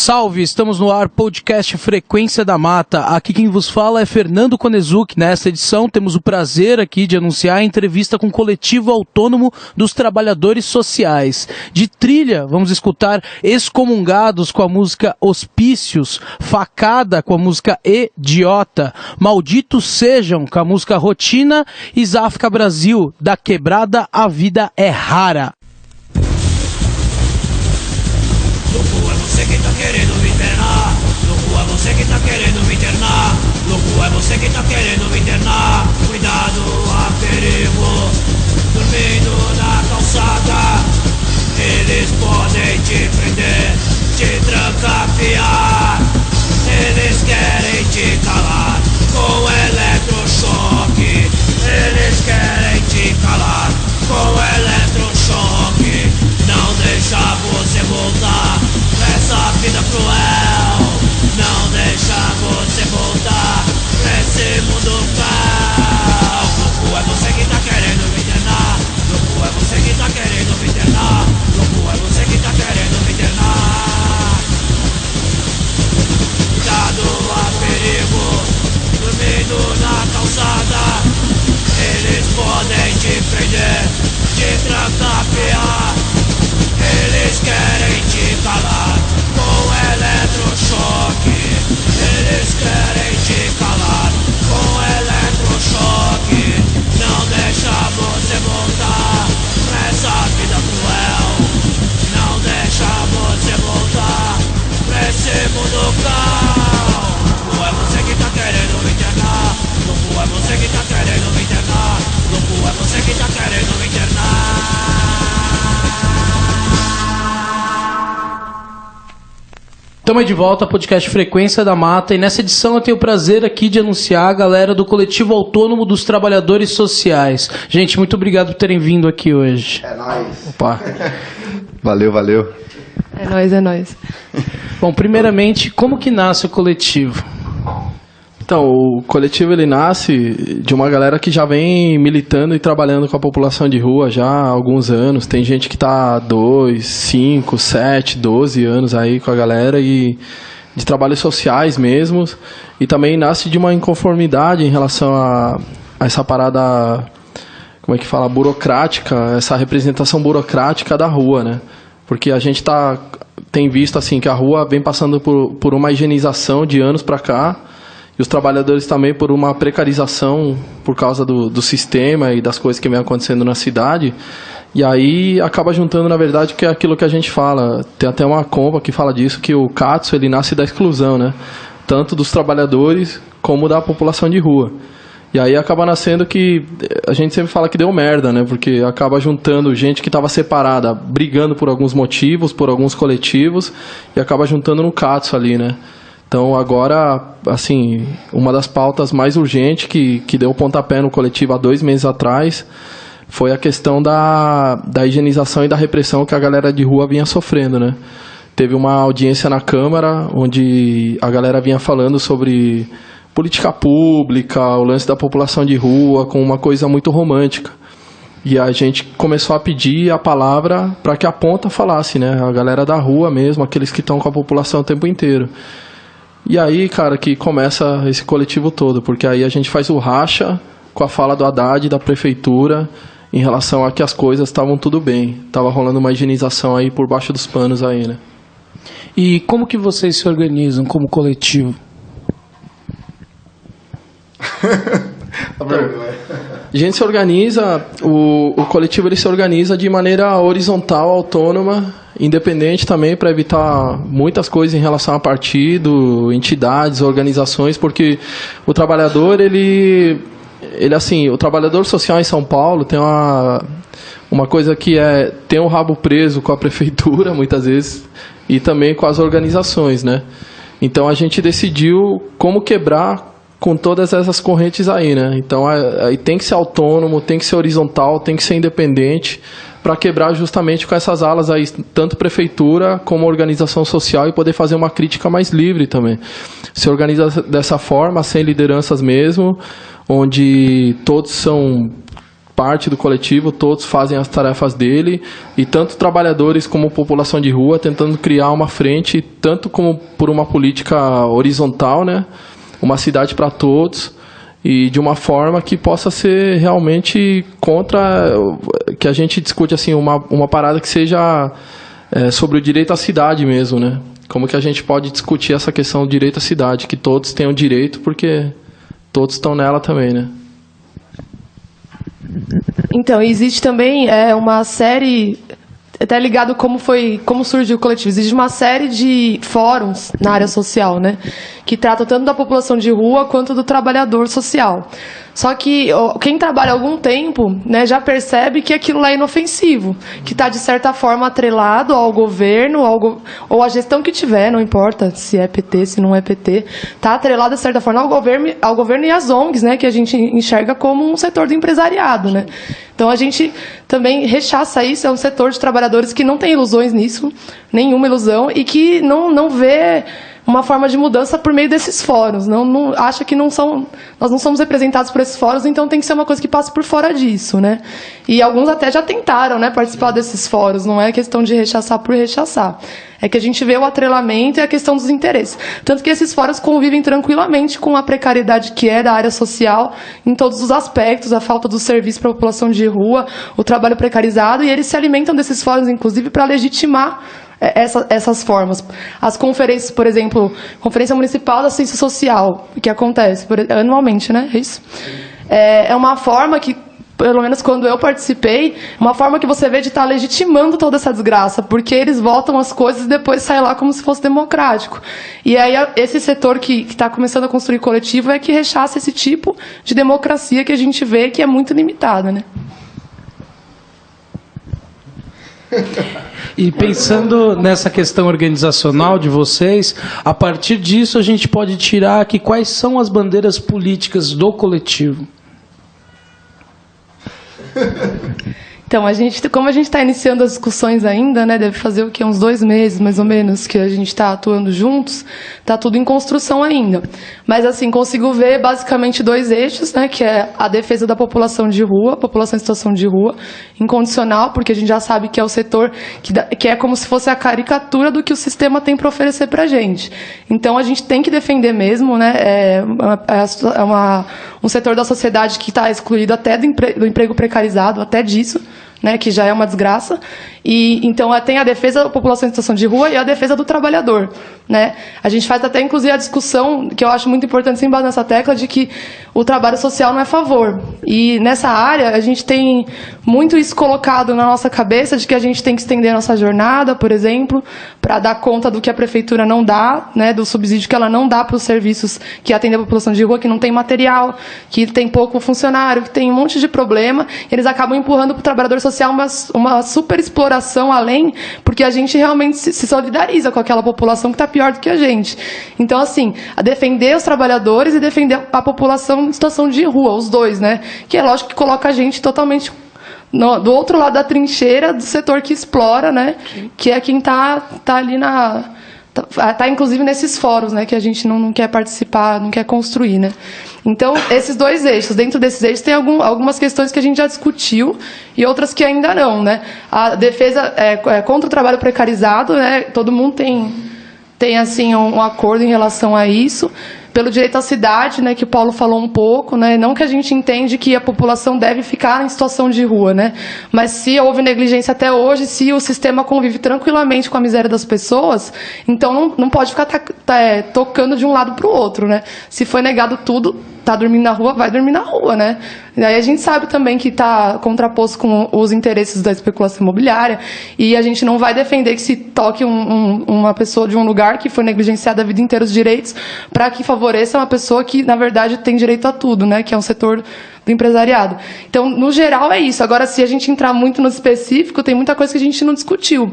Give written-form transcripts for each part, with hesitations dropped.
Salve, estamos no ar, podcast Frequência da Mata. Aqui quem vos fala é Fernando Konezuki. Nesta edição temos o prazer aqui de anunciar a entrevista com o Coletivo Autônomo dos Trabalhadores Sociais. De trilha, vamos escutar Excomungados com a música Hospícios, Facada com a música Idiota, Malditos Sejam com a música Rotina e Záfrica Brasil, Da Quebrada a Vida é Rara. Louco é você que tá querendo me internar. Louco é você que tá querendo me internar. Louco é você que tá querendo me internar. Cuidado, há perigo. Dormindo na calçada, eles podem te prender, te trancafiar. Eles querem te calar com eletrochoque. Eles querem te calar com eletrochoque. Não deixa você voltar pra essa vida cruel. Não deixa você voltar pra esse mundo cruel. Louco é você que tá querendo me internar. Louco é você que tá querendo me internar. Louco é você que tá querendo me internar. Cuidado, há perigo. Dormindo na calçada, eles podem te prender, te trancafiar. Eles querem te calar com eletrochoque. Eles querem te calar com eletrochoque. Não deixa você voltar pra essa vida cruel. Não deixa você voltar pra esse mundo cruel. Louco é você que tá querendo me internar. Louco é você que tá querendo me internar. Louco é você que tá querendo me internar. Estamos de volta ao podcast Frequência da Mata e nessa edição eu tenho o prazer aqui de anunciar a galera do Coletivo Autônomo dos Trabalhadores Sociais. Gente, muito obrigado por terem vindo aqui hoje. É nóis. Opa. Valeu. É nóis, é nóis. Bom, primeiramente, como que nasce o coletivo? Então, o coletivo ele nasce de uma galera que já vem militando e trabalhando com a população de rua já há alguns anos. Tem gente que está há 2, 5, 7, 12 anos aí com a galera e de trabalhos sociais mesmo. E também nasce de uma inconformidade em relação a essa parada, como é que fala, burocrática, essa representação burocrática da rua, né? Porque a gente tem visto assim que a rua vem passando por uma higienização de anos para cá. E os trabalhadores também por uma precarização por causa do sistema e das coisas que vem acontecendo na cidade. E aí acaba juntando, na verdade, que é aquilo que a gente fala. Tem até uma compa que fala disso, que o Katsu ele nasce da exclusão, né? Tanto dos trabalhadores como da população de rua. E aí acaba nascendo que a gente sempre fala que deu merda, né? Porque acaba juntando gente que estava separada, brigando por alguns motivos, por alguns coletivos, e acaba juntando no Katsu ali, né? Então, agora, assim, uma das pautas mais urgentes que deu pontapé no coletivo há 2 meses atrás foi a questão da higienização e da repressão que a galera de rua vinha sofrendo, né? Teve uma audiência na Câmara, onde a galera vinha falando sobre política pública, o lance da população de rua, com uma coisa muito romântica. E a gente começou a pedir a palavra para que a ponta falasse, né? A galera da rua mesmo, aqueles que estão com a população o tempo inteiro. E aí, cara, que começa esse coletivo todo, porque aí a gente faz o racha com a fala do Haddad, da prefeitura, em relação a que as coisas estavam tudo bem. Tava rolando uma higienização aí por baixo dos panos aí, né? E como que vocês se organizam como coletivo? A gente se organiza, o coletivo ele se organiza de maneira horizontal, autônoma, independente também, para evitar muitas coisas em relação a partido, entidades, organizações, porque o trabalhador, ele assim, o trabalhador social em São Paulo tem uma coisa que tem o rabo preso com a prefeitura, muitas vezes, e também com as organizações, né? Então a gente decidiu como quebrar com todas essas correntes aí, né? Então aí tem que ser autônomo, tem que ser horizontal, tem que ser independente para quebrar justamente com essas alas aí, tanto prefeitura como organização social, e poder fazer uma crítica mais livre também. Se organiza dessa forma, sem lideranças mesmo, onde todos são parte do coletivo, todos fazem as tarefas dele, e tanto trabalhadores como população de rua tentando criar uma frente, tanto como por uma política horizontal, né? Uma cidade para todos, e de uma forma que possa ser realmente contra, que a gente discute assim, uma parada que seja sobre o direito à cidade mesmo, né? Como que a gente pode discutir essa questão do direito à cidade, que todos tenham direito, porque todos estão nela também, né? Então, existe também uma série, até ligado como surgiu o coletivo, existe uma série de fóruns na área social, né? Que tratam tanto da população de rua quanto do trabalhador social. Só que quem trabalha há algum tempo, né, já percebe que aquilo lá é inofensivo, que está, de certa forma, atrelado ao governo, ou à gestão que tiver, não importa se é PT, se não é PT, está atrelado, de certa forma, ao governo e às ONGs, né, que a gente enxerga como um setor do empresariado. Né? Então, a gente também rechaça isso, é um setor de trabalhadores que não tem ilusões nisso, nenhuma ilusão, e que não vê uma forma de mudança por meio desses fóruns. Não acha que nós não somos representados por esses fóruns, então tem que ser uma coisa que passe por fora disso, né? E alguns até já tentaram, né, participar desses fóruns. Não é questão de rechaçar por rechaçar. É que a gente vê o atrelamento e a questão dos interesses. Tanto que esses fóruns convivem tranquilamente com a precariedade que é da área social, em todos os aspectos, a falta do serviço para a população de rua, o trabalho precarizado, e eles se alimentam desses fóruns, inclusive, para legitimar essas formas. As conferências, por exemplo, Conferência Municipal da Ciência Social, que acontece anualmente, né? É isso? É uma forma que, pelo menos quando eu participei, uma forma que você vê de estar legitimando toda essa desgraça, porque eles votam as coisas e depois sai lá como se fosse democrático. E aí esse setor que está começando a construir coletivo é que rechaça esse tipo de democracia que a gente vê que é muito limitada, né? E pensando nessa questão organizacional de vocês, a partir disso a gente pode tirar que quais são as bandeiras políticas do coletivo? Então, como a gente está iniciando as discussões ainda, né, deve fazer o quê? Uns 2 meses, mais ou menos, que a gente está atuando juntos, está tudo em construção ainda. Mas, assim, consigo ver basicamente 2 eixos, né, que é a defesa da população de rua, população em situação de rua, incondicional, porque a gente já sabe que é o setor que é como se fosse a caricatura do que o sistema tem para oferecer para a gente. Então, a gente tem que defender mesmo, né, um setor da sociedade que está excluído até do emprego precarizado, até disso, né, que já é uma desgraça. E então tem a defesa da população em situação de rua e a defesa do trabalhador, né? A gente faz até inclusive a discussão, que eu acho muito importante sempre bater nessa tecla, de que o trabalho social não é favor. E nessa área a gente tem muito isso colocado na nossa cabeça, de que a gente tem que estender a nossa jornada, por exemplo, para dar conta do que a prefeitura não dá, né, do subsídio que ela não dá para os serviços que atendem a população de rua, que não tem material, que tem pouco funcionário, que tem um monte de problema. Eles acabam empurrando para o trabalhador social uma super exploração além, porque a gente realmente se solidariza com aquela população que está pior do que a gente. Então, assim, a defender os trabalhadores e defender a população em situação de rua, os dois, né? Que é lógico que coloca a gente totalmente do outro lado da trincheira do setor que explora, né? Que é quem está ali tá inclusive nesses fóruns, né, que a gente não quer participar, não quer construir, né? Então, esses 2 eixos, dentro desses eixos tem algumas questões que a gente já discutiu e outras que ainda não, né? A defesa contra o trabalho precarizado, né? Todo mundo tem assim um acordo em relação a isso. Pelo direito à cidade, né, que o Paulo falou um pouco, né, não que a gente entende que a população deve ficar em situação de rua, né, mas se houve negligência até hoje, se o sistema convive tranquilamente com a miséria das pessoas, então não pode ficar tocando de um lado para o outro, né. Se foi negado tudo, tá dormindo na rua, vai dormir na rua, né. E aí a gente sabe também que está contraposto com os interesses da especulação imobiliária e a gente não vai defender que se toque uma pessoa de um lugar que foi negligenciada a vida inteira os direitos para que favoreça uma pessoa que, na verdade, tem direito a tudo, né, que é um setor do empresariado. Então, no geral, é isso. Agora, se a gente entrar muito no específico, tem muita coisa que a gente não discutiu,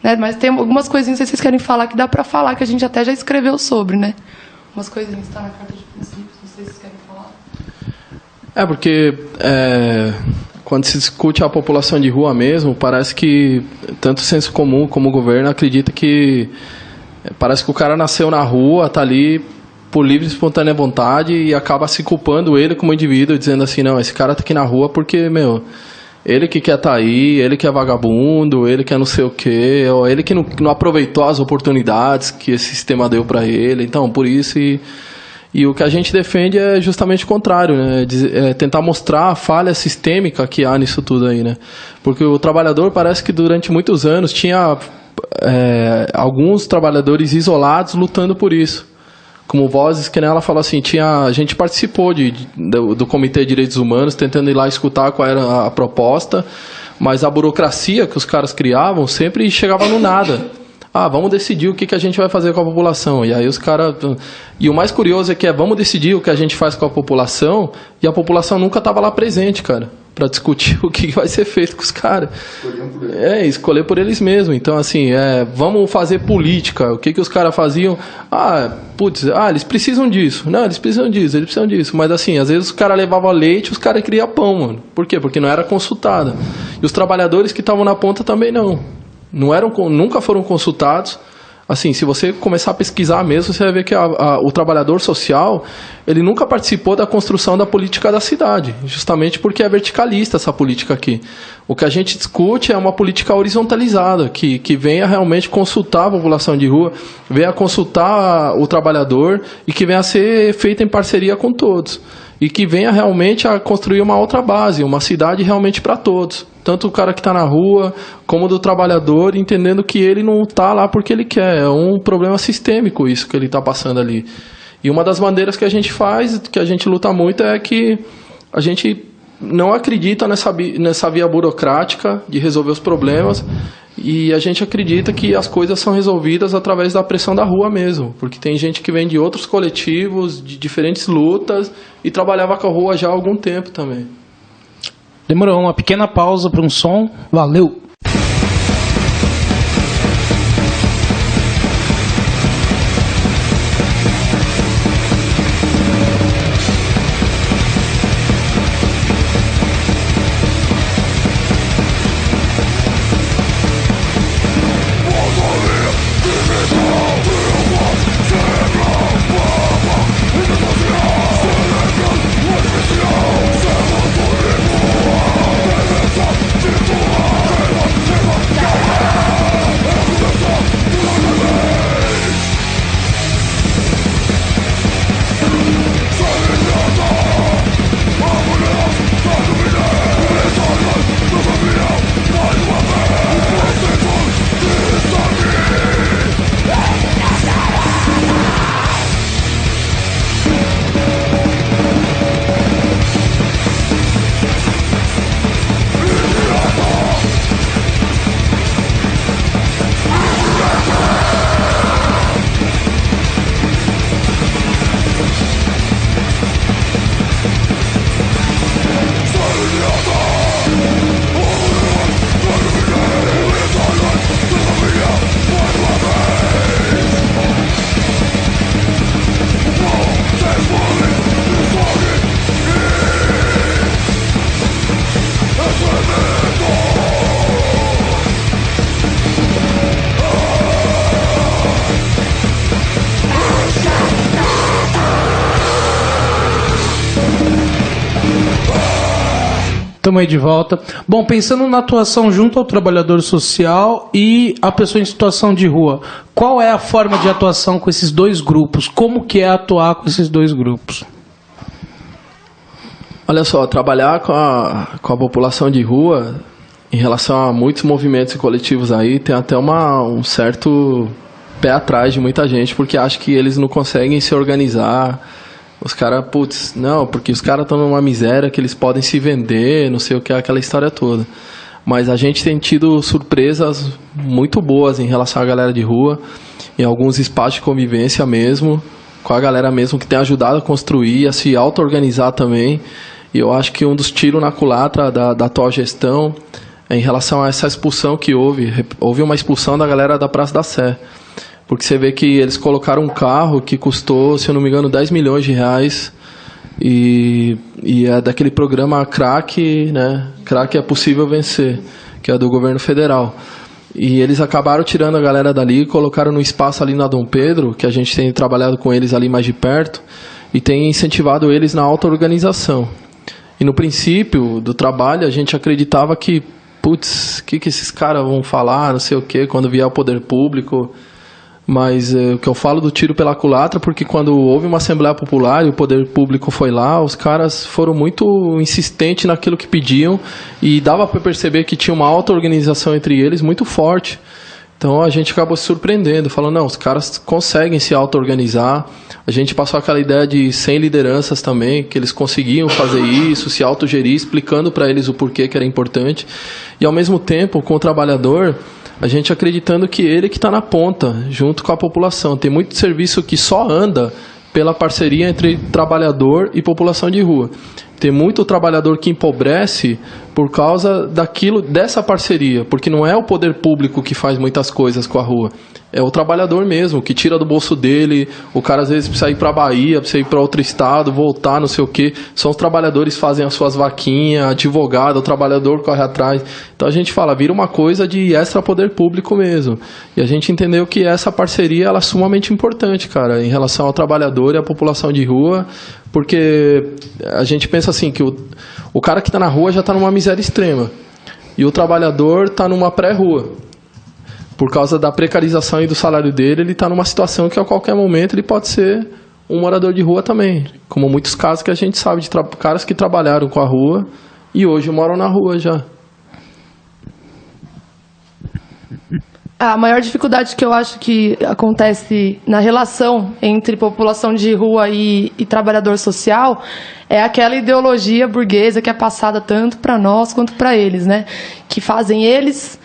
né, mas tem algumas coisinhas que vocês querem falar que dá para falar, que a gente até já escreveu sobre, né. Umas coisinhas que estão na carta de princípios, não sei se vocês querem falar. Porque quando se discute a população de rua mesmo, parece que tanto o senso comum como o governo acredita que parece que o cara nasceu na rua, tá ali por livre e espontânea vontade e acaba se culpando ele como indivíduo, dizendo assim, não, esse cara tá aqui na rua porque, ele que quer tá aí, ele que é vagabundo, ele que é não sei o quê, ou ele que não aproveitou as oportunidades que esse sistema deu para ele, então, por isso... E o que a gente defende é justamente o contrário, né? É tentar mostrar a falha sistêmica que há nisso tudo aí, né? Porque o trabalhador parece que durante muitos anos tinha alguns trabalhadores isolados lutando por isso. Como vozes, que ela falou assim, a gente participou do Comitê de Direitos Humanos, tentando ir lá escutar qual era a proposta, mas a burocracia que os caras criavam sempre chegava no nada. Vamos decidir o que a gente vai fazer com a população. E aí os caras... E o mais curioso é que vamos decidir o que a gente faz com a população, e a população nunca estava lá presente, cara, para discutir o que vai ser feito com os caras. Escolher por eles mesmos. Então, assim, vamos fazer política. O que os caras faziam? Eles precisam disso. Não, eles precisam disso. Mas, assim, às vezes os caras levavam leite, os caras criavam pão, mano. Por quê? Porque não era consultada. E os trabalhadores que estavam na ponta também não. Nunca foram consultados. Assim, se você começar a pesquisar mesmo, você vai ver que o trabalhador social, ele nunca participou da construção da política da cidade, justamente porque é verticalista essa política aqui. O que a gente discute é uma política horizontalizada, que venha realmente consultar a população de rua, venha consultar o trabalhador e que venha a ser feita em parceria com todos. E que venha realmente a construir uma outra base, uma cidade realmente para todos. Tanto o cara que está na rua, como do trabalhador, entendendo que ele não está lá porque ele quer. É um problema sistêmico isso que ele está passando ali. E uma das bandeiras que a gente faz, que a gente luta muito, é que a gente não acredita nessa via burocrática de resolver os problemas, e a gente acredita que as coisas são resolvidas através da pressão da rua mesmo, porque tem gente que vem de outros coletivos, de diferentes lutas, e trabalhava com a rua já há algum tempo também. Demorou, uma pequena pausa para um som. Valeu! Estamos aí de volta. Bom, pensando na atuação junto ao trabalhador social e a pessoa em situação de rua, qual é a forma de atuação com esses dois grupos? Como que é atuar com esses dois grupos? Olha só, trabalhar com a população de rua, em relação a muitos movimentos e coletivos aí, tem até um certo pé atrás de muita gente, porque acha que eles não conseguem se organizar. Os caras, não, porque os caras estão numa miséria que eles podem se vender, não sei o que, aquela história toda. Mas a gente tem tido surpresas muito boas em relação à galera de rua, em alguns espaços de convivência mesmo, com a galera mesmo que tem ajudado a construir, a se auto-organizar também. E eu acho que um dos tiros na culatra da atual gestão é em relação a essa expulsão que houve. Houve uma expulsão da galera da Praça da Sé. Porque você vê que eles colocaram um carro que custou, se eu não me engano, 10 milhões de reais. E é daquele programa CRAC, né? CRAC é Possível Vencer, que é do governo federal. E eles acabaram tirando a galera dali, colocaram no espaço ali na Dom Pedro, que a gente tem trabalhado com eles ali mais de perto, e tem incentivado eles na auto-organização. E no princípio do trabalho, a gente acreditava que, putz, o que esses caras vão falar, não sei o quê, quando vier o poder público. Mas o que eu falo do tiro pela culatra, porque quando houve uma Assembleia Popular e o poder público foi lá, os caras foram muito insistentes naquilo que pediam e dava para perceber que tinha uma auto-organização entre eles muito forte. Então a gente acabou se surpreendendo, falando, não, os caras conseguem se auto-organizar. A gente passou aquela ideia de 100 lideranças também, que eles conseguiam fazer isso, se autogerir, explicando para eles o porquê que era importante. E ao mesmo tempo, com o trabalhador, a gente acreditando que ele que está na ponta, junto com a população. Tem muito serviço que só anda pela parceria entre trabalhador e população de rua. Tem muito trabalhador que empobrece por causa dessa parceria, porque não é o poder público que faz muitas coisas com a rua. É o trabalhador mesmo, que tira do bolso dele, o cara às vezes precisa ir para a Bahia, precisa ir para outro estado, voltar, não sei o quê. São os trabalhadores que fazem as suas vaquinhas, advogado, o trabalhador corre atrás. Então a gente fala, vira uma coisa de extra poder público mesmo. E a gente entendeu que essa parceria ela é sumamente importante, cara, em relação ao trabalhador e à população de rua, porque a gente pensa assim, que o cara que está na rua já está numa miséria extrema, e o trabalhador está numa pré-rua. Por causa da precarização e do salário dele, ele está numa situação que a qualquer momento ele pode ser um morador de rua também. Como muitos casos que a gente sabe de caras que trabalharam com a rua e hoje moram na rua já. A maior dificuldade que eu acho que acontece na relação entre população de rua e trabalhador social é aquela ideologia burguesa que é passada tanto para nós quanto para eles, né? Que fazem eles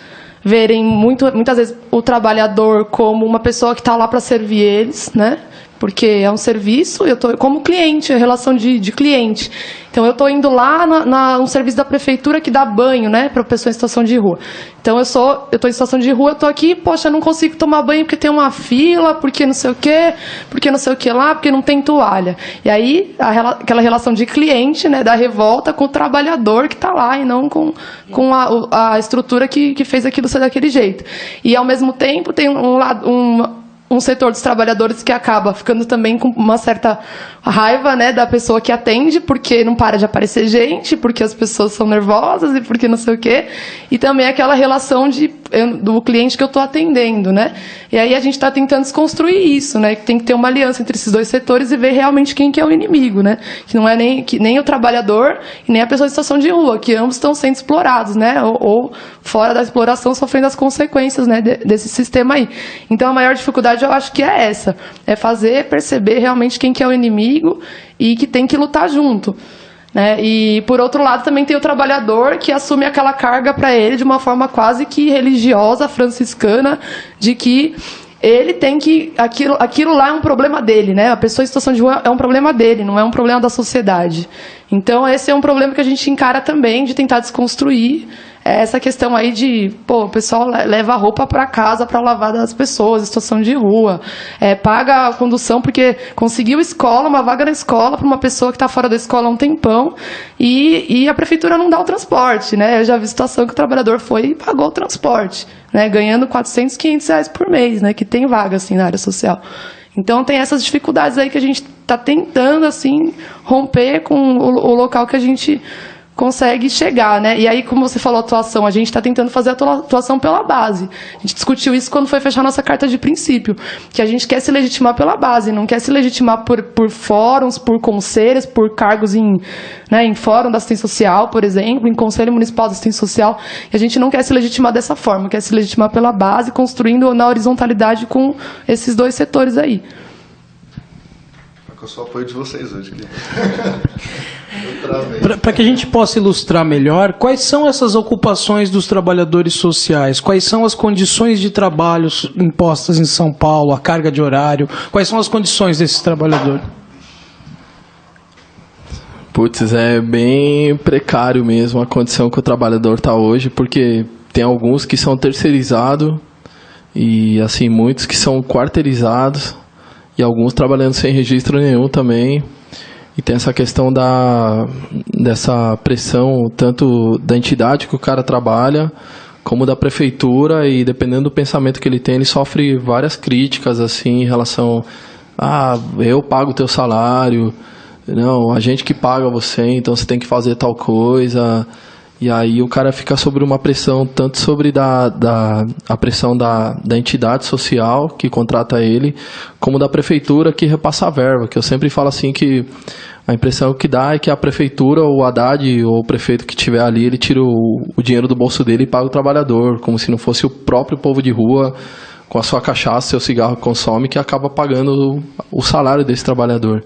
verem muitas vezes o trabalhador como uma pessoa que está lá para servir eles, né? Porque é um serviço, eu estou como cliente, a relação de cliente. Então, eu estou indo lá um serviço da prefeitura que dá banho, né, para pessoa em situação de rua. Então, eu estou em situação de rua, eu estou aqui, poxa, eu não consigo tomar banho porque tem uma fila, porque não sei o quê, porque não sei o que lá, porque não tem toalha. E aí, aquela relação de cliente, né, da revolta com o trabalhador que está lá e não com a estrutura que fez aquilo ser daquele jeito. E, ao mesmo tempo, tem um setor dos trabalhadores que acaba ficando também com uma certa raiva, né, da pessoa que atende, porque não para de aparecer gente, porque as pessoas são nervosas e porque não sei o quê. E também aquela relação do cliente que eu estou atendendo, né? E aí a gente está tentando desconstruir isso, né? Que tem que ter uma aliança entre esses dois setores e ver realmente quem que é o inimigo, né? Que não é nem o trabalhador e nem a pessoa em situação de rua, que ambos estão sendo explorados, né? Ou fora da exploração, sofrendo as consequências, né, desse sistema aí. Então a maior dificuldade eu acho que é essa, é perceber realmente quem que é o inimigo e que tem que lutar junto, né? E por outro lado também tem o trabalhador que assume aquela carga para ele de uma forma quase que religiosa, franciscana, de que ele tem que aquilo lá é um problema dele, né? A pessoa em situação de rua é um problema dele, não é um problema da sociedade. Então esse é um problema que a gente encara também, de tentar desconstruir essa questão aí de, o pessoal leva a roupa para casa para lavar das pessoas em situação de rua, paga a condução porque conseguiu uma vaga na escola para uma pessoa que está fora da escola há um tempão e a prefeitura não dá o transporte, né? Eu já vi situação que o trabalhador foi e pagou o transporte, né? Ganhando 400, 500 reais por mês, né? Que tem vaga assim na área social. Então tem essas dificuldades aí que a gente está tentando assim romper com o local que a gente consegue chegar, né? E aí, como você falou, atuação, a gente está tentando fazer a atuação pela base. A gente discutiu isso quando foi fechar nossa carta de princípio, que a gente quer se legitimar pela base, não quer se legitimar por fóruns, por conselhos, por cargos em fórum da assistência social, por exemplo, em conselho municipal da assistência social. E a gente não quer se legitimar dessa forma, quer se legitimar pela base, construindo na horizontalidade com esses dois setores aí. Eu só apoio de vocês hoje. Para que a gente possa ilustrar melhor, quais são essas ocupações dos trabalhadores sociais? Quais são as condições de trabalho impostas em São Paulo, a carga de horário? Quais são as condições desses trabalhadores? Putz, é bem precário mesmo a condição que o trabalhador está hoje, porque tem alguns que são terceirizados e assim muitos que são quarteirizados. E alguns trabalhando sem registro nenhum também. E tem essa questão dessa pressão, tanto da entidade que o cara trabalha, como da prefeitura, e dependendo do pensamento que ele tem, ele sofre várias críticas assim em relação eu pago o teu salário, não, a gente que paga você, então você tem que fazer tal coisa. E aí o cara fica sobre uma pressão, tanto sobre a pressão da entidade social que contrata ele, como da prefeitura que repassa a verba, que eu sempre falo assim que a impressão que dá é que a prefeitura, ou o Haddad, ou o prefeito que estiver ali, ele tira o dinheiro do bolso dele e paga o trabalhador, como se não fosse o próprio povo de rua, com a sua cachaça, seu cigarro que consome, que acaba pagando o salário desse trabalhador.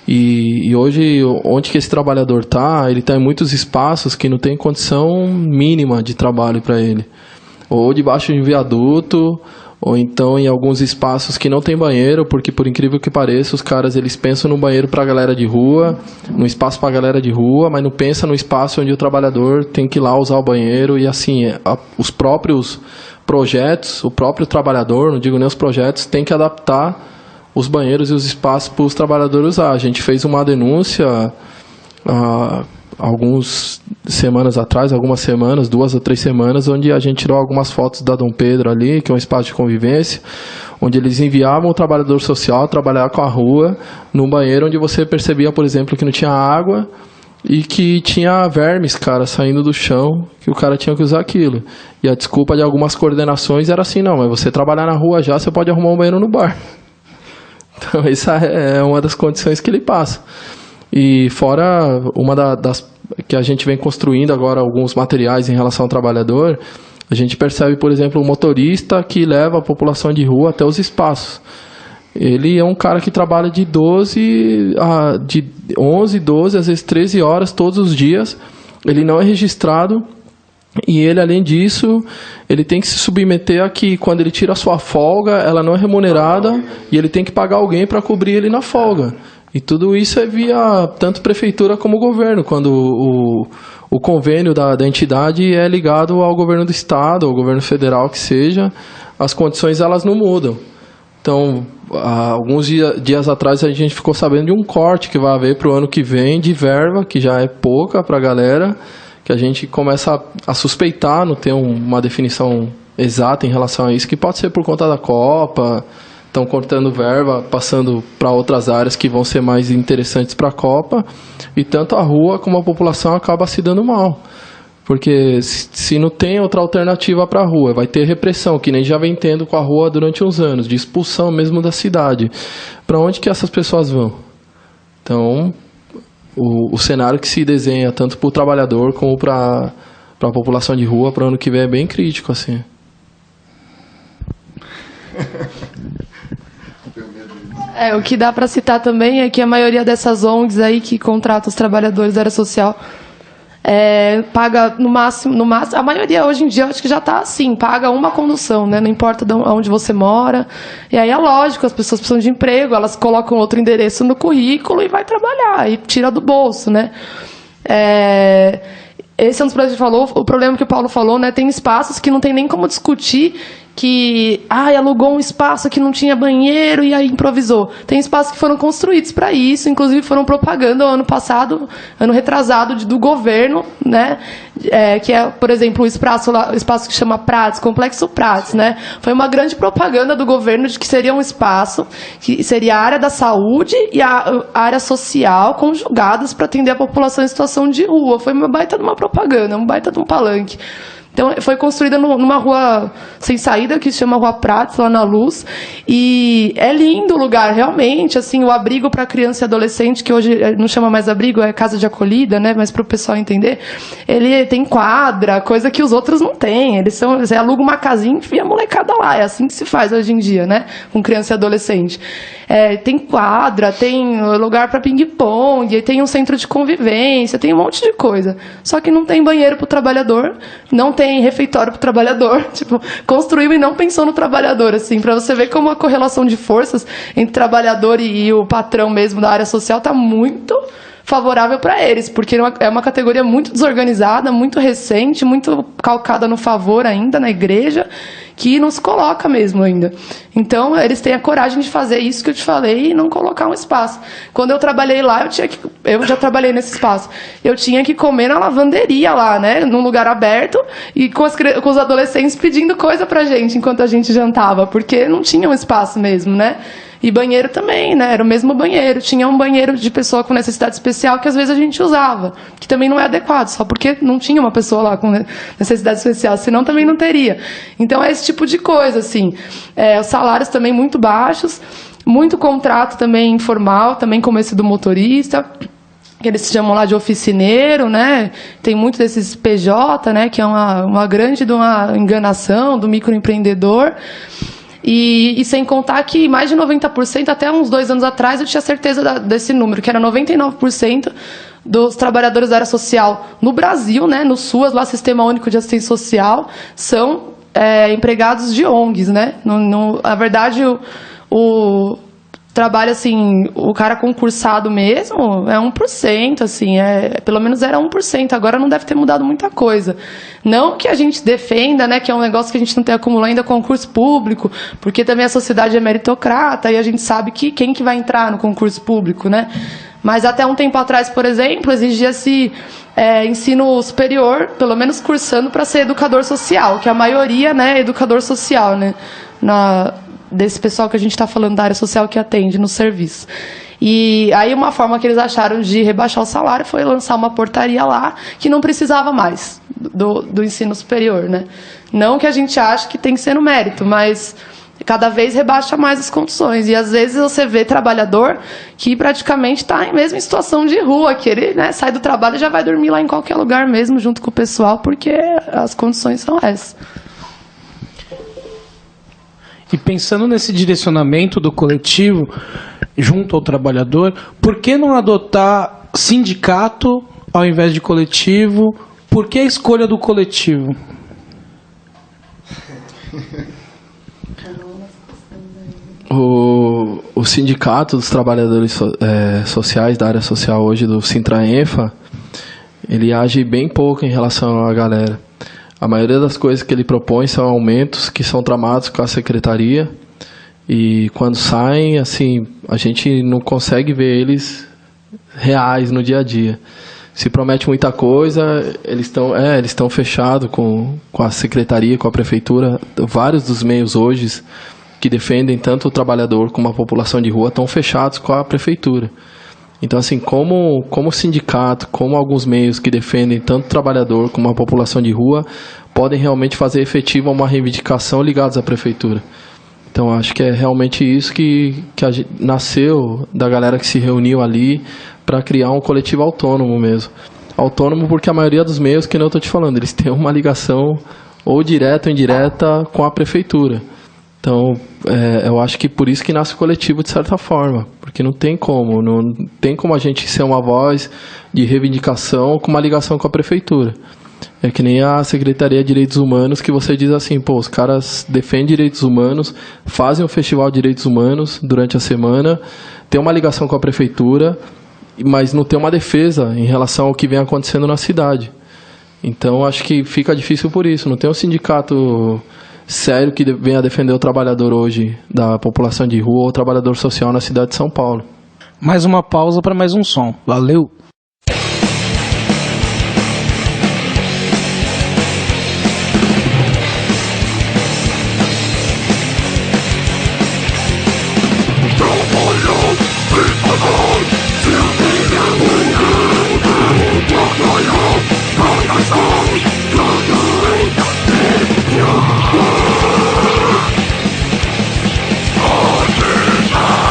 E hoje, onde que esse trabalhador está, ele está em muitos espaços que não tem condição mínima de trabalho para ele. Ou debaixo de um viaduto, ou então em alguns espaços que não tem banheiro, porque por incrível que pareça, os caras eles pensam no banheiro para a galera de rua, no espaço para a galera de rua, mas não pensa no espaço onde o trabalhador tem que ir lá usar o banheiro. E assim, os próprios projetos, o próprio trabalhador, não digo nem os projetos, tem que adaptar os banheiros e os espaços para os trabalhadores usar. A gente fez uma denúncia algumas semanas atrás, 2 ou 3 semanas, onde a gente tirou algumas fotos da Dom Pedro ali, que é um espaço de convivência, onde eles enviavam o trabalhador social trabalhar com a rua, num banheiro onde você percebia, por exemplo, que não tinha água e que tinha vermes, cara, saindo do chão, que o cara tinha que usar aquilo. E a desculpa de algumas coordenações era assim, não, mas você trabalhar na rua já, você pode arrumar um banheiro no bar. Então, essa é uma das condições que ele passa. E fora uma das que a gente vem construindo agora alguns materiais em relação ao trabalhador, a gente percebe, por exemplo, um motorista que leva a população de rua até os espaços. Ele é um cara que trabalha de 11, 12, às vezes 13 horas todos os dias. Ele não é registrado. E ele, além disso, ele tem que se submeter a que quando ele tira a sua folga, ela não é remunerada e ele tem que pagar alguém para cobrir ele na folga. E tudo isso é via tanto prefeitura como governo, quando o convênio da entidade é ligado ao governo do estado, ao governo federal que seja, as condições elas não mudam. Então, alguns dias atrás a gente ficou sabendo de um corte que vai haver para o ano que vem de verba, que já é pouca para a galera, que a gente começa a suspeitar, não ter uma definição exata em relação a isso, que pode ser por conta da Copa, estão cortando verba, passando para outras áreas que vão ser mais interessantes para a Copa, e tanto a rua como a população acaba se dando mal. Porque se não tem outra alternativa para a rua, vai ter repressão, que nem já vem tendo com a rua durante uns anos, de expulsão mesmo da cidade. Para onde que essas pessoas vão? Então, o cenário que se desenha tanto para o trabalhador como para a população de rua para o ano que vem é bem crítico, assim. O que dá para citar também é que a maioria dessas ONGs aí que contratam os trabalhadores da área social paga no máximo, a maioria hoje em dia eu acho que já está assim, paga uma condução, né? Não importa onde você mora. E aí é lógico, as pessoas precisam de emprego, elas colocam outro endereço no currículo e vai trabalhar, e tira do bolso, né? Esse é um dos problemas que a gente falou, o problema que o Paulo falou, né? Tem espaços que não tem nem como discutir que alugou um espaço que não tinha banheiro e aí improvisou. Tem espaços que foram construídos para isso, inclusive foram propaganda ano passado, ano retrasado do governo, né? Que é, por exemplo, o espaço que chama Prats, Complexo Prats, né? Foi uma grande propaganda do governo de que seria um espaço que seria a área da saúde e a área social conjugadas para atender a população em situação de rua. Foi uma baita de uma propaganda, um baita de um palanque. Então, foi construída numa rua sem saída, que se chama Rua Prats, lá na Luz. E é lindo o lugar, realmente. Assim, o abrigo para criança e adolescente, que hoje não chama mais abrigo, é casa de acolhida, né? Mas para o pessoal entender, ele tem quadra, coisa que os outros não têm. Você aluga uma casinha e enfia a molecada lá. É assim que se faz hoje em dia, né? Com criança e adolescente. Tem quadra, tem lugar para ping-pong, tem um centro de convivência, tem um monte de coisa. Só que não tem banheiro para o trabalhador, não tem refeitório para o trabalhador. Tipo, construiu e não pensou no trabalhador, assim, para você ver como a correlação de forças entre o trabalhador e o patrão mesmo da área social está muito favorável para eles, porque é uma categoria muito desorganizada, muito recente, muito calcada no favor ainda na igreja, que não se coloca mesmo ainda. Então, eles têm a coragem de fazer isso que eu te falei e não colocar um espaço. Quando eu trabalhei lá, eu já trabalhei nesse espaço, eu tinha que comer na lavanderia lá, né, num lugar aberto e com os adolescentes pedindo coisa pra gente enquanto a gente jantava, porque não tinha um espaço mesmo, né? E banheiro também, né? Era o mesmo banheiro. Tinha um banheiro de pessoa com necessidade especial que às vezes a gente usava, que também não é adequado, só porque não tinha uma pessoa lá com necessidade especial, senão também não teria. Então é esse tipo de coisa, assim. Os salários também muito baixos, muito contrato também informal, também como esse do motorista, que eles chamam lá de oficineiro, né? Tem muito desses PJ, né? Que é uma grande de uma enganação do microempreendedor. E sem contar que mais de 90%, até uns 2 anos atrás, eu tinha certeza desse número, que era 99% dos trabalhadores da área social no Brasil, né, no SUAS, lá Sistema Único de Assistência Social, são empregados de ONGs, né? Na verdade, o trabalho, assim, o cara concursado mesmo é 1%, assim, pelo menos era 1%, agora não deve ter mudado muita coisa. Não que a gente defenda, né, que é um negócio que a gente não tem acumulado ainda concurso público, porque também a sociedade é meritocrata e a gente sabe que quem que vai entrar no concurso público, né? Mas até um tempo atrás, por exemplo, exigia-se ensino superior, pelo menos cursando para ser educador social, que a maioria, né, é educador social, né, desse pessoal que a gente está falando da área social que atende no serviço. E aí uma forma que eles acharam de rebaixar o salário foi lançar uma portaria lá que não precisava mais do ensino superior, né? Não que a gente ache que tem que ser no mérito, mas cada vez rebaixa mais as condições. E às vezes você vê trabalhador que praticamente está mesmo em situação de rua, que ele, né, sai do trabalho e já vai dormir lá em qualquer lugar mesmo, junto com o pessoal, porque as condições são essas. E pensando nesse direcionamento do coletivo junto ao trabalhador, por que não adotar sindicato ao invés de coletivo? Por que a escolha do coletivo? O sindicato dos trabalhadores sociais da área social hoje, do Sintraenfa, ele age bem pouco em relação à galera. A maioria das coisas que ele propõe são aumentos que são tramados com a secretaria e quando saem, assim, a gente não consegue ver eles reais no dia a dia. Se promete muita coisa, eles estão fechados com a secretaria, com a prefeitura. Vários dos meios hoje que defendem tanto o trabalhador como a população de rua estão fechados com a prefeitura. Então, assim, como sindicato, como alguns meios que defendem tanto o trabalhador como a população de rua, podem realmente fazer efetiva uma reivindicação ligados à prefeitura. Então, acho que é realmente isso que nasceu da galera que se reuniu ali para criar um coletivo autônomo mesmo. Autônomo porque a maioria dos meios, que eu estou te falando, eles têm uma ligação ou direta ou indireta com a prefeitura. Então, eu acho que por isso que nasce o coletivo de certa forma, porque não tem como a gente ser uma voz de reivindicação com uma ligação com a prefeitura. É que nem a Secretaria de Direitos Humanos, que você diz assim, pô, os caras defendem direitos humanos, fazem um festival de direitos humanos durante a semana, tem uma ligação com a prefeitura, mas não tem uma defesa em relação ao que vem acontecendo na cidade. Então, acho que fica difícil por isso, não tem um sindicato sério que venha defender o trabalhador hoje da população de rua ou o trabalhador social na cidade de São Paulo. Mais uma pausa para mais um som. Valeu! Oh,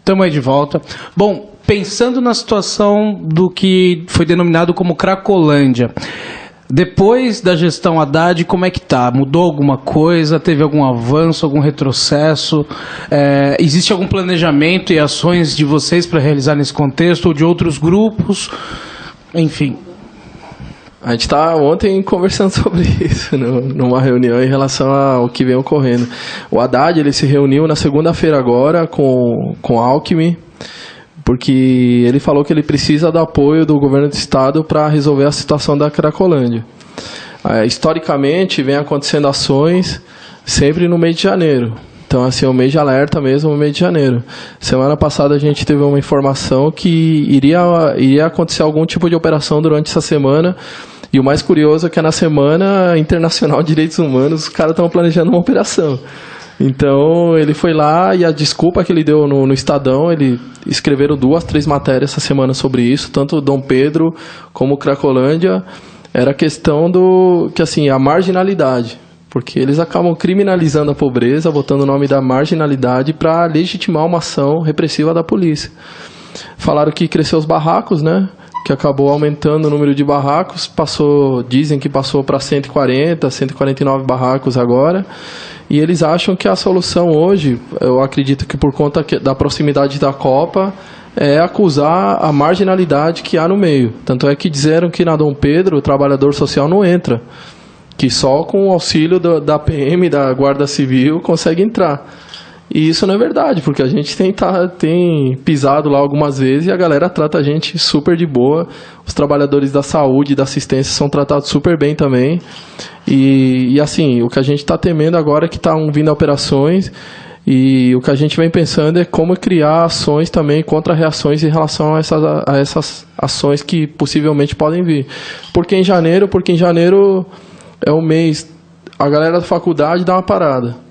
Estamos aí de volta. Bom, pensando na situação do que foi denominado como Cracolândia, depois da gestão Haddad, como é que tá? Mudou alguma coisa? Teve algum avanço, algum retrocesso? Existe algum planejamento e ações de vocês para realizar nesse contexto ou de outros grupos? Enfim. A gente está ontem conversando sobre isso, numa reunião em relação ao que vem ocorrendo. O Haddad, ele se reuniu na segunda-feira agora com Alckmin, porque ele falou que ele precisa do apoio do governo do estado para resolver a situação da Cracolândia. Historicamente, vem acontecendo ações sempre no mês de janeiro. Então, assim, o mês de alerta mesmo, o mês de janeiro. Semana passada a gente teve uma informação que iria acontecer algum tipo de operação durante essa semana. E o mais curioso é que na Semana Internacional de Direitos Humanos, os caras estão planejando uma operação. Então, ele foi lá e a desculpa que ele deu no Estadão, ele escreveram 2, 3 matérias essa semana sobre isso, tanto Dom Pedro como Cracolândia, era a questão a marginalidade, porque eles acabam criminalizando a pobreza, botando o nome da marginalidade para legitimar uma ação repressiva da polícia. Falaram que cresceu os barracos, né? Que acabou aumentando o número de barracos, dizem que passou para 140, 149 barracos agora. E eles acham que a solução hoje, eu acredito que por conta da proximidade da Copa, é acusar a marginalidade que há no meio. Tanto é que disseram que na Dom Pedro o trabalhador social não entra, que só com o auxílio da PM, da Guarda Civil, consegue entrar. E isso não é verdade, porque a gente tem pisado lá algumas vezes e a galera trata a gente super de boa. Os trabalhadores da saúde e da assistência são tratados super bem também. E assim, o que a gente está temendo agora é que estão vindo operações e o que a gente vem pensando é como criar ações também, contra-reações em relação a essas ações que possivelmente podem vir. Porque em janeiro é o mês, a galera da faculdade dá uma parada.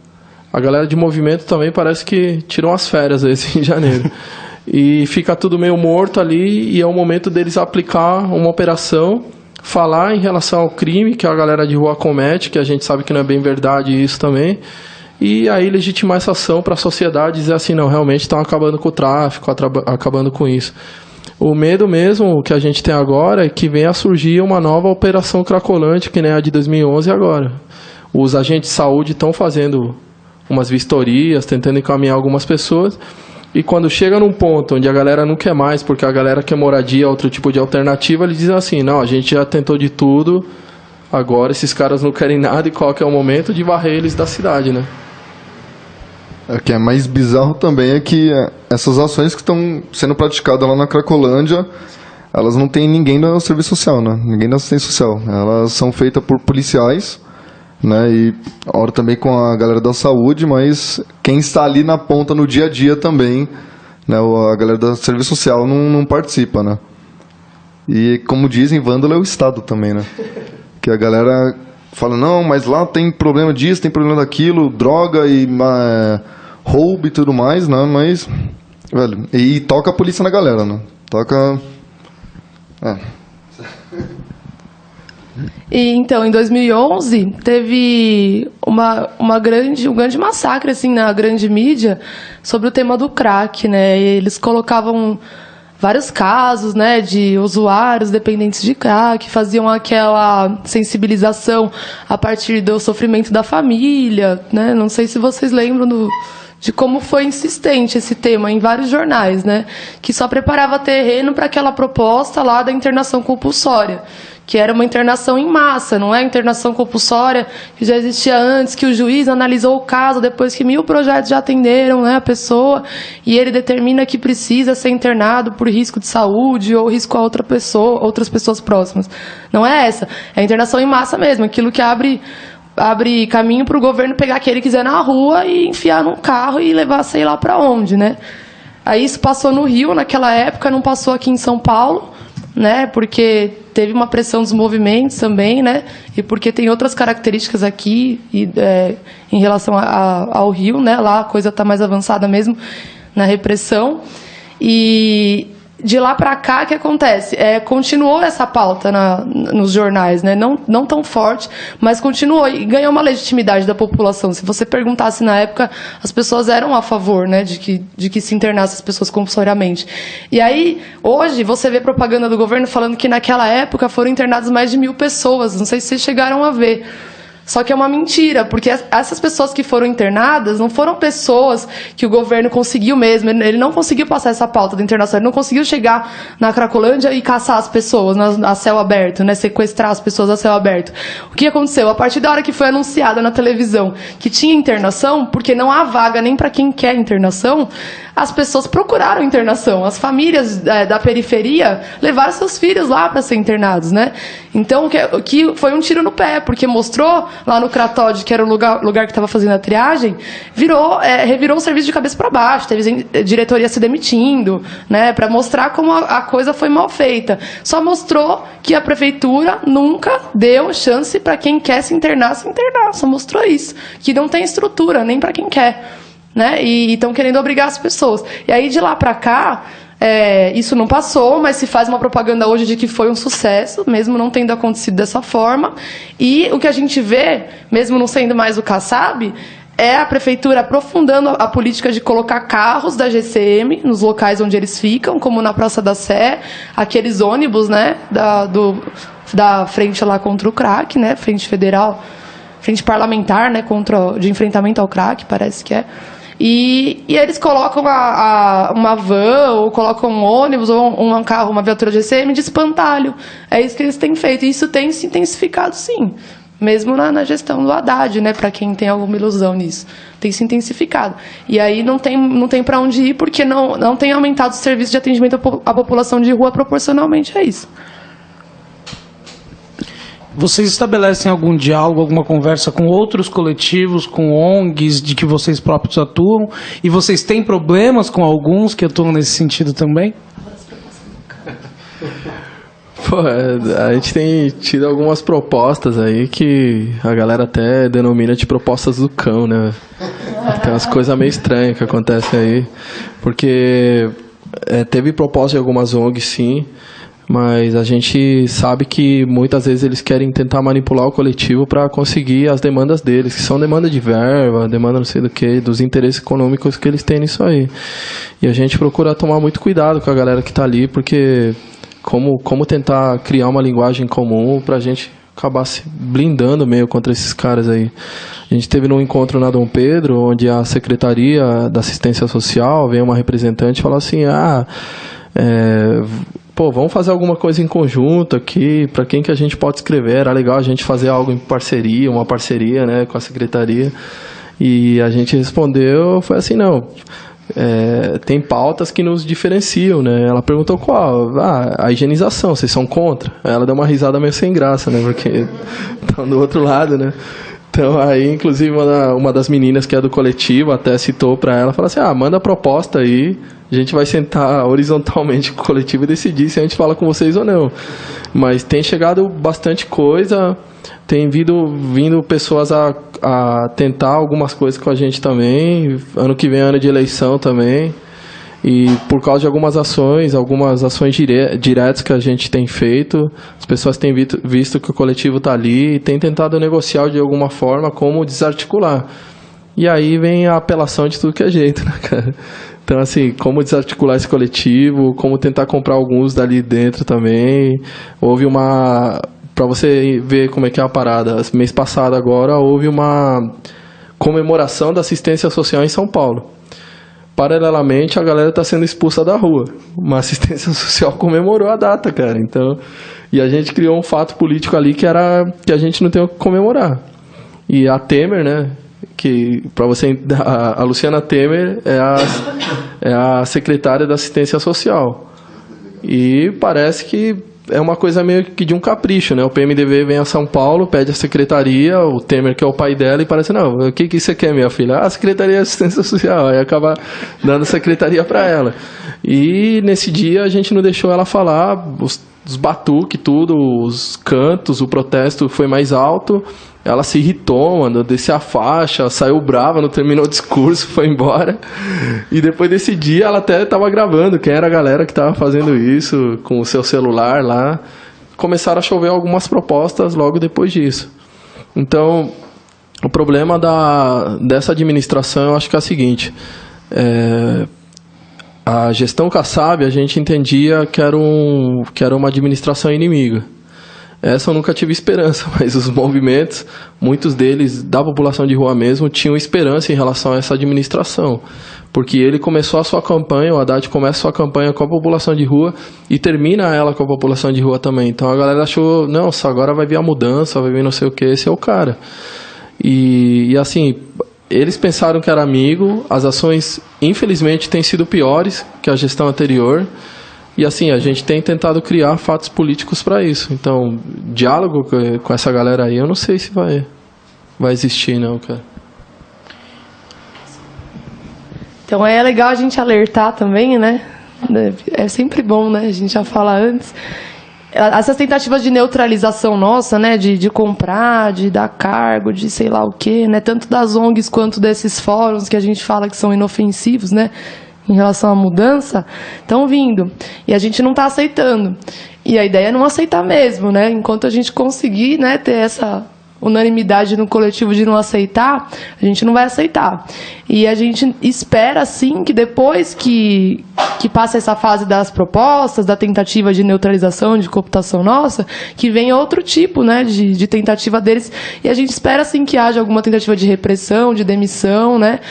A galera de movimento também parece que tirou umas férias em janeiro. E fica tudo meio morto ali e é o momento deles aplicar uma operação, falar em relação ao crime que a galera de rua comete, que a gente sabe que não é bem verdade isso também, e aí legitimar essa ação para a sociedade e dizer assim, não, realmente estão acabando com o tráfico, acabando com isso. O medo mesmo que a gente tem agora é que venha a surgir uma nova operação cracolante, que nem a de 2011 agora. Os agentes de saúde estão fazendo umas vistorias, tentando encaminhar algumas pessoas, e quando chega num ponto onde a galera não quer mais, porque a galera quer moradia, outro tipo de alternativa, eles dizem assim, não, a gente já tentou de tudo, agora esses caras não querem nada, e qual que é o momento de varrer eles da cidade, né? O que é mais bizarro também é que essas ações que estão sendo praticadas lá na Cracolândia, elas não têm ninguém do serviço social, né? Ninguém da assistência social. Elas são feitas por policiais, né? E hora também com a galera da saúde, mas quem está ali na ponta no dia a dia também, né? A galera do serviço social não participa, né? E como dizem, vândalo é o Estado também, né? Que a galera fala, não, mas lá tem problema disso, tem problema daquilo, droga e roubo e tudo mais, né? Mas, velho, e toca a polícia na galera, né? Toca... E, então, em 2011, teve um grande massacre assim, na grande mídia sobre o tema do crack, né? E eles colocavam vários casos, né, de usuários dependentes de crack, faziam aquela sensibilização a partir do sofrimento da família, né? Não sei se vocês lembram de como foi insistente esse tema em vários jornais, né? Que só preparava terreno para aquela proposta lá da internação compulsória, que era uma internação em massa, não é a internação compulsória que já existia antes, que o juiz analisou o caso depois que 1000 projetos já atenderam, né, a pessoa, e ele determina que precisa ser internado por risco de saúde ou risco a outras pessoas próximas. Não é essa. É a internação em massa mesmo, aquilo que abre caminho para o governo pegar quem ele quiser na rua e enfiar num carro e levar sei lá para onde, né? Aí isso passou no Rio naquela época, não passou aqui em São Paulo, né? Porque teve uma pressão dos movimentos também, né? E porque tem outras características aqui em relação ao Rio, né? Lá a coisa está mais avançada mesmo na repressão. E de lá para cá, o que acontece? Continuou essa pauta nos jornais, né? Não tão forte, mas continuou e ganhou uma legitimidade da população. Se você perguntasse na época, as pessoas eram a favor, né, de que se internasse as pessoas compulsoriamente. E aí, hoje, você vê propaganda do governo falando que naquela época foram internadas mais de 1.000 pessoas. Não sei se vocês chegaram a ver. Só que é uma mentira, porque essas pessoas que foram internadas não foram pessoas que o governo conseguiu mesmo, ele não conseguiu passar essa pauta da internação, ele não conseguiu chegar na Cracolândia e caçar as pessoas a céu aberto, né, sequestrar as pessoas a céu aberto. O que aconteceu? A partir da hora que foi anunciada na televisão que tinha internação, porque não há vaga nem para quem quer internação, as pessoas procuraram internação. As famílias da periferia levaram seus filhos lá para ser internados, né? Então, que foi um tiro no pé, porque mostrou lá no Cratode, que era o lugar que estava fazendo a triagem, revirou o serviço de cabeça para baixo, teve diretoria se demitindo, né? Para mostrar como a coisa foi mal feita. Só mostrou que a prefeitura nunca deu chance para quem quer se internar. Só mostrou isso. Que não tem estrutura, nem para quem quer. Né? E estão querendo obrigar as pessoas. E aí, de lá para cá, isso não passou, mas se faz uma propaganda hoje de que foi um sucesso, mesmo não tendo acontecido dessa forma. E o que a gente vê, mesmo não sendo mais o Kassab, é a prefeitura aprofundando a política de colocar carros da GCM nos locais onde eles ficam, como na Praça da Sé, aqueles ônibus, né, da frente lá contra o crack, né, frente federal, frente parlamentar, né, de enfrentamento ao crack, parece que é. E eles colocam uma van, ou colocam um ônibus, ou um carro, uma viatura GCM de espantalho. É isso que eles têm feito. E isso tem se intensificado, sim. Mesmo na gestão do Haddad, né? Para quem tem alguma ilusão nisso. Tem se intensificado. E aí não tem para onde ir, porque não tem aumentado o serviço de atendimento à população de rua proporcionalmente a isso. Vocês estabelecem algum diálogo, alguma conversa com outros coletivos, com ONGs de que vocês próprios atuam? E vocês têm problemas com alguns que atuam nesse sentido também? Pô, a gente tem tido algumas propostas aí que a galera até denomina de propostas do cão, né? Tem umas coisas meio estranhas que acontecem aí. Porque teve proposta de algumas ONGs, sim. Mas a gente sabe que muitas vezes eles querem tentar manipular o coletivo para conseguir as demandas deles, que são demanda de verba, demanda não sei do que, dos interesses econômicos que eles têm nisso aí. E a gente procura tomar muito cuidado com a galera que está ali, porque como tentar criar uma linguagem comum para a gente acabar se blindando meio contra esses caras aí. A gente teve num encontro na Dom Pedro, onde a Secretaria da Assistência Social, veio uma representante e falou assim, vamos fazer alguma coisa em conjunto aqui, para quem que a gente pode escrever, era legal a gente fazer algo em parceria, uma parceria, né, com a secretaria, e a gente respondeu, foi assim, não, tem pautas que nos diferenciam, né, ela perguntou qual, a higienização, vocês são contra? Ela deu uma risada meio sem graça, né, porque estão do outro lado, né. Então, aí, inclusive, uma das meninas que é do coletivo até citou para ela, falou assim, manda a proposta aí, a gente vai sentar horizontalmente com o coletivo e decidir se a gente fala com vocês ou não. Mas tem chegado bastante coisa, tem vindo pessoas a tentar algumas coisas com a gente também, ano que vem é ano de eleição também, e por causa de algumas ações diretas que a gente tem feito, as pessoas têm visto que o coletivo está ali e tem tentado negociar de alguma forma como desarticular. E aí vem a apelação de tudo que é jeito, né, cara? Então, assim, como desarticular esse coletivo, como tentar comprar alguns dali dentro também. Houve para você ver como é que é a parada, mês passado agora, houve uma comemoração da assistência social em São Paulo. Paralelamente, a galera está sendo expulsa da rua. Uma assistência social comemorou a data, cara. Então, e a gente criou um fato político ali que a gente não tem o que comemorar. E a Temer, né? Que para você, a Luciana Temer é a secretária da Assistência Social. E parece que é uma coisa meio que de um capricho, né? O PMDB vem a São Paulo, pede a secretaria, o Temer, que é o pai dela, e parece, não, o que você quer, minha filha? A Secretaria de Assistência Social. Aí acaba dando a secretaria para ela. E nesse dia a gente não deixou ela falar, batuques, tudo, os cantos, o protesto foi mais alto. Ela se irritou, mano, desceu a faixa, saiu brava, não terminou o discurso, foi embora. E depois desse dia ela até tava gravando quem era a galera que tava fazendo isso com o seu celular lá. Começaram a chover algumas propostas logo depois disso. Então, o problema dessa administração, eu acho que é o seguinte: a gestão Kassab, a gente entendia que era uma administração inimiga. Essa eu nunca tive esperança, mas os movimentos, muitos deles da população de rua mesmo, tinham esperança em relação a essa administração. Porque ele começou a sua campanha, o Haddad começa a sua campanha com a população de rua e termina ela com a população de rua também. Então a galera achou, não, só agora vai vir a mudança, vai vir não sei o que, esse é o cara. E assim, eles pensaram que era amigo, as ações infelizmente têm sido piores que a gestão anterior. E assim, a gente tem tentado criar fatos políticos para isso. Então, diálogo com essa galera aí, eu não sei se vai existir, não, cara. Então é legal a gente alertar também, né? É sempre bom, né? A gente já fala antes. Essas tentativas de neutralização nossa, né? De comprar, de dar cargo, de sei lá o quê, né? Tanto das ONGs quanto desses fóruns que a gente fala que são inofensivos, né? Em relação à mudança, estão vindo. E a gente não está aceitando. E a ideia é não aceitar mesmo, né? Enquanto a gente conseguir, né, ter essa unanimidade no coletivo de não aceitar, a gente não vai aceitar. E a gente espera, sim, que depois que passe essa fase das propostas, da tentativa de neutralização, de cooptação nossa, que venha outro tipo, né, de tentativa deles. E a gente espera, sim, que haja alguma tentativa de repressão, de demissão, né?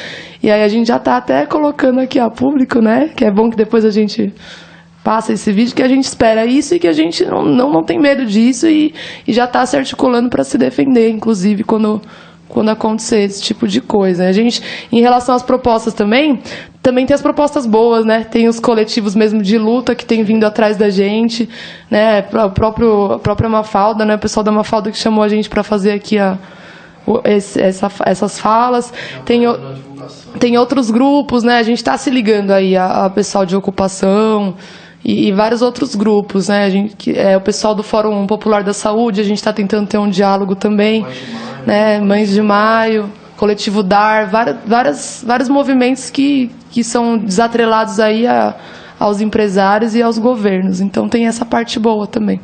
E aí a gente já está até colocando aqui a público, né? Que é bom que depois a gente passa esse vídeo, que a gente espera isso e que a gente não tem medo disso e já está se articulando para se defender, inclusive, quando acontecer esse tipo de coisa. A gente, em relação às propostas também tem as propostas boas, né? Tem os coletivos mesmo de luta que tem vindo atrás da gente, né? A própria Mafalda, né? O pessoal da Mafalda que chamou a gente para fazer aqui essas falas. Tem outros grupos, né? A gente está se ligando aí a pessoal de ocupação e vários outros grupos, né? O pessoal do Fórum Popular da Saúde, a gente está tentando ter um diálogo também, né? Mães de Maio, Coletivo DAR, vários movimentos que são desatrelados aí aos empresários e aos governos. Então tem essa parte boa também.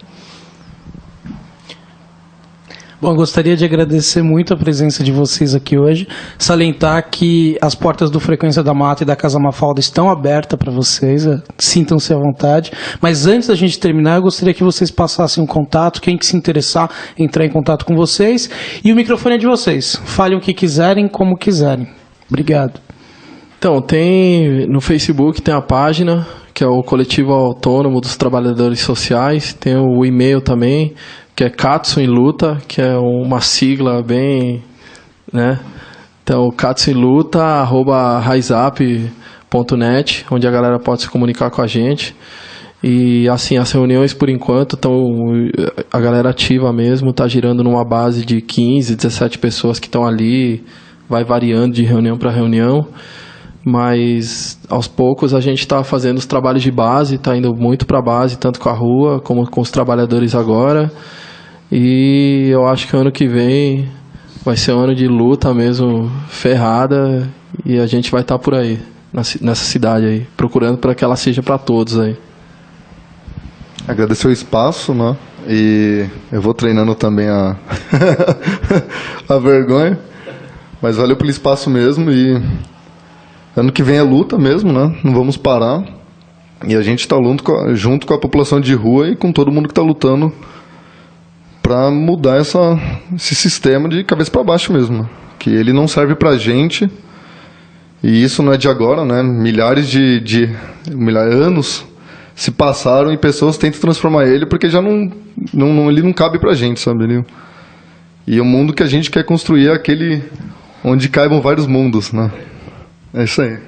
Bom, gostaria de agradecer muito a presença de vocês aqui hoje, salientar que as portas do Frequência da Mata e da Casa Mafalda estão abertas para vocês, sintam-se à vontade, mas antes da gente terminar, eu gostaria que vocês passassem um contato, quem que se interessar, entrar em contato com vocês, e o microfone é de vocês, falem o que quiserem, como quiserem. Obrigado. Então, no Facebook tem a página, que é o Coletivo Autônomo dos Trabalhadores Sociais, tem o e-mail também, que é Katsu em Luta, que é uma sigla bem, né? Então, katsuemluta@raizap.net, onde a galera pode se comunicar com a gente. E assim, as reuniões por enquanto a galera ativa mesmo, está girando numa base de 15, 17 pessoas que estão ali, vai variando de reunião para reunião. Mas aos poucos a gente está fazendo os trabalhos de base, está indo muito para a base, tanto com a rua como com os trabalhadores agora. E eu acho que o ano que vem vai ser um ano de luta mesmo, ferrada, e a gente vai estar por aí, nessa cidade aí, procurando para que ela seja para todos aí. Agradecer o espaço, né? E eu vou treinando também a vergonha, mas valeu pelo espaço mesmo. E ano que vem é luta mesmo, né? Não vamos parar. E a gente está junto com a população de rua e com todo mundo que está lutando para mudar esse sistema de cabeça para baixo mesmo. Que ele não serve para a gente. E isso não é de agora, né? Milhares de anos se passaram e pessoas tentam transformar ele porque já ele não cabe para a gente, sabe? E o mundo que a gente quer construir é aquele onde caibam vários mundos, né? É isso aí.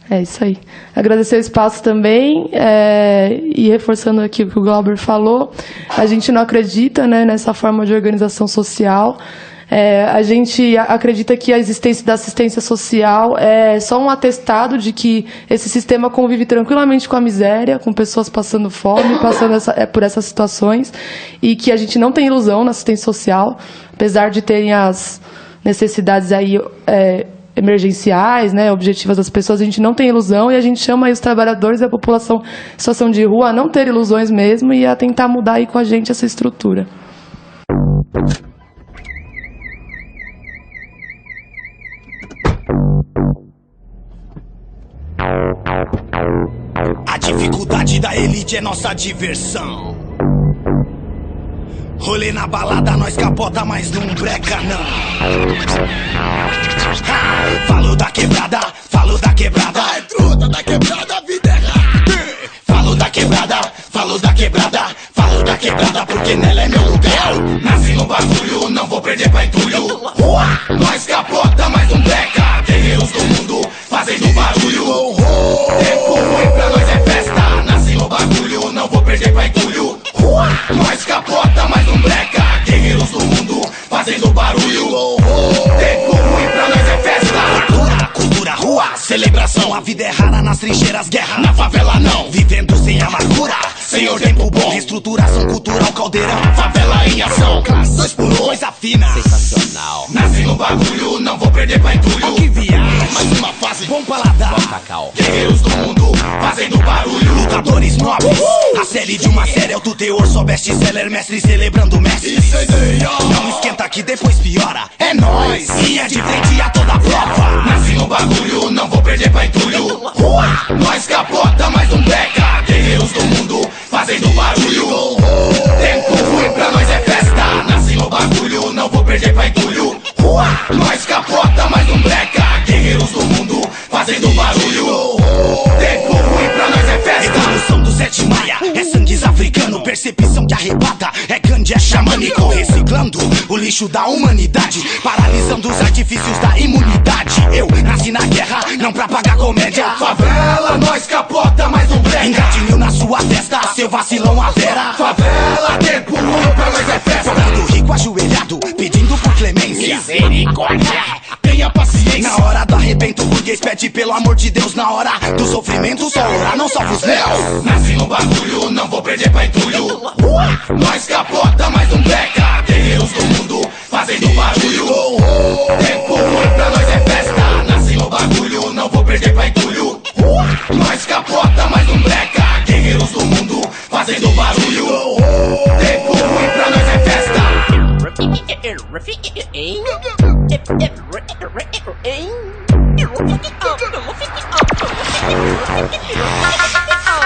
É isso aí. Agradecer o espaço também e reforçando aqui o que o Glauber falou, a gente não acredita, né, nessa forma de organização social. A gente acredita que a existência da assistência social é só um atestado de que esse sistema convive tranquilamente com a miséria, com pessoas passando fome, passando por essas situações, e que a gente não tem ilusão na assistência social, apesar de terem as necessidades aí emergenciais, né, objetivas das pessoas, a gente não tem ilusão, e a gente chama aí os trabalhadores e a população em situação de rua a não ter ilusões mesmo e a tentar mudar aí com a gente essa estrutura. A dificuldade da elite é nossa diversão. Rolê na balada, nós capota, mas não breca não. Falo da quebrada, é truta da quebrada, a vida é rara. Falo da quebrada, porque nela é meu lugar. Nasci no bagulho, não vou perder pra entulho. Nós capota, mas não breca. Guerreiros do mundo, fazendo barulho. Tempo ruim pra nós é festa. Nasci no bagulho, não vou perder pra entulho. Nós capota, mas não breca. Guerreiros do mundo, fazendo barulho. Tempo ruim pra nós é festa. Cultura, rua, celebração. A vida é rara nas trincheiras, guerra na favela não. Vivendo sem amargura, senhor tempo bom. Reestruturação cultural, caldeirão, favela em ação. Classe 2 por 1, coisa fina, sensacional. Nasci no bagulho, não vou perder pra entulho. Que viagem, mais uma fase, bom paladar. Guerreiros do mundo, fazendo barulho. Lutadores nobres, a série de uma série. É o tuteor, só best-seller, mestre celebrando mestre. Não esquenta que depois piora. É nóis, e é de frente a toda prova. Nasci no bagulho, não vou perder pra entulho. Nós capota, mas não breca. Guerreiros do mundo, fazendo barulho. Tempo ruim pra nós é festa. Nasci no bagulho, não vou perder pra entulho. Nós capota, mas não breca. Guerreiros do mundo, fazendo barulho. Tempo ruim pra nós é festa. Evolução do 7 Maia, é sangues africano. Percepção que arrebata, é grande, é xamânico. Reciclando o lixo da humanidade, paralisando os artifícios da imunidade. Eu nasci na guerra, não pra pagar comédia. Favela, nós capota, mas não breca. Engatilho na sua testa, seu vacilão a vera. Favela, tempo ruim pra nós é festa. Cobrando rico ajoelhado, pedindo por clemência. Misericórdia, tenha paciência. Na hora do arrebento, o burguês pede pelo amor de Deus. Na hora do sofrimento, só orar não salva os meus. Nasci no bagulho, não vou perder pra entulho. Nós capota, mas não breca. Guerreiros do mundo, fazendo barulho. Tempo ruim pra nós é festa. Nasci no bagulho, não vou perder pra entulho. Nós capota, mas não breca. Guerreiros do mundo, fazendo barulho. Tempo ruim pra nós é festa.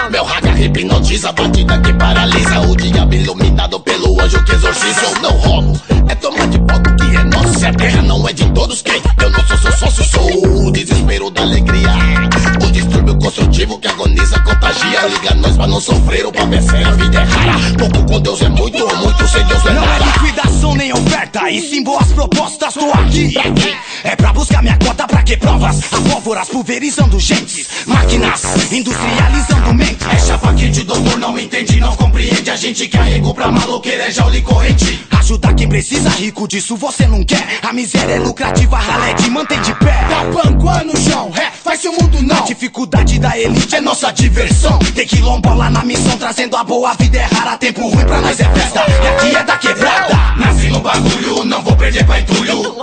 Meu raga hipnotiza, a batida que paralisa. O diabo iluminado pelo anjo que exorciza. Eu não roubo, é tomar de pau do que é nosso. Se a terra não é de todos, quem? Eu não sou seu sócio, sou o desespero da alegria. O distúrbio construtivo que agoniza, contagia. Liga nós pra não sofrer, o papo é sério, a vida é rara. Pouco com Deus é muito, muito sem Deus é nada. Não é liquidação nem oferta, e sim boas propostas, tô aqui. Pra quê? É pra buscar minha cota, pra que provas? Apóvoras pulverizando gentes, máquinas industrializando mentes. É chapa quente, o doutor não entende, não compreende. A gente quer ego pra maloqueira, é jaula e corrente. Ajuda quem precisa, rico disso você não quer. A miséria é lucrativa, ralé te mantém de pé. Dá panguá no chão, faz seu mundo não. A dificuldade da elite é nossa diversão. Tem quilombola na missão, trazendo a boa vida é rara. Tempo ruim pra nós é festa, e aqui é da quebrada. Nasci no bagulho, não vou perder pra entulho.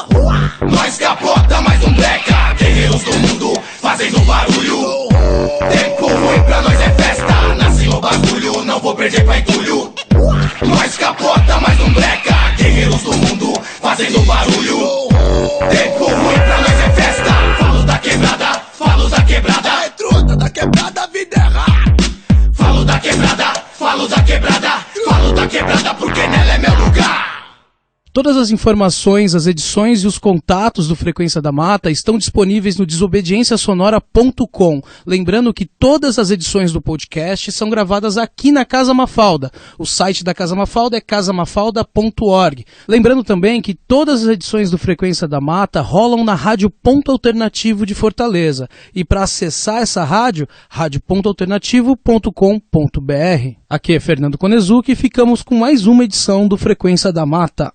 Nós capota, mas não breca. Guerreiros do mundo, fazendo barulho. Tempo ruim pra nós é festa. Nasci no bagulho, não vou perder pra entulho. Nós capota, mas não breca. Guerreiros do mundo, fazendo barulho. Tempo ruim pra nós é festa. Falo da quebrada, é truta da quebrada, a vida é rara. Falo da quebrada, porque nela é meu lugar. Todas as informações, as edições e os contatos do Frequência da Mata estão disponíveis no desobediênciasonora.com. Lembrando que todas as edições do podcast são gravadas aqui na Casa Mafalda. O site da Casa Mafalda é casamafalda.org. Lembrando também que todas as edições do Frequência da Mata rolam na Rádio Ponto Alternativo de Fortaleza. E para acessar essa rádio, radiopontoalternativo.com.br. Aqui é Fernando Konezuki e ficamos com mais uma edição do Frequência da Mata.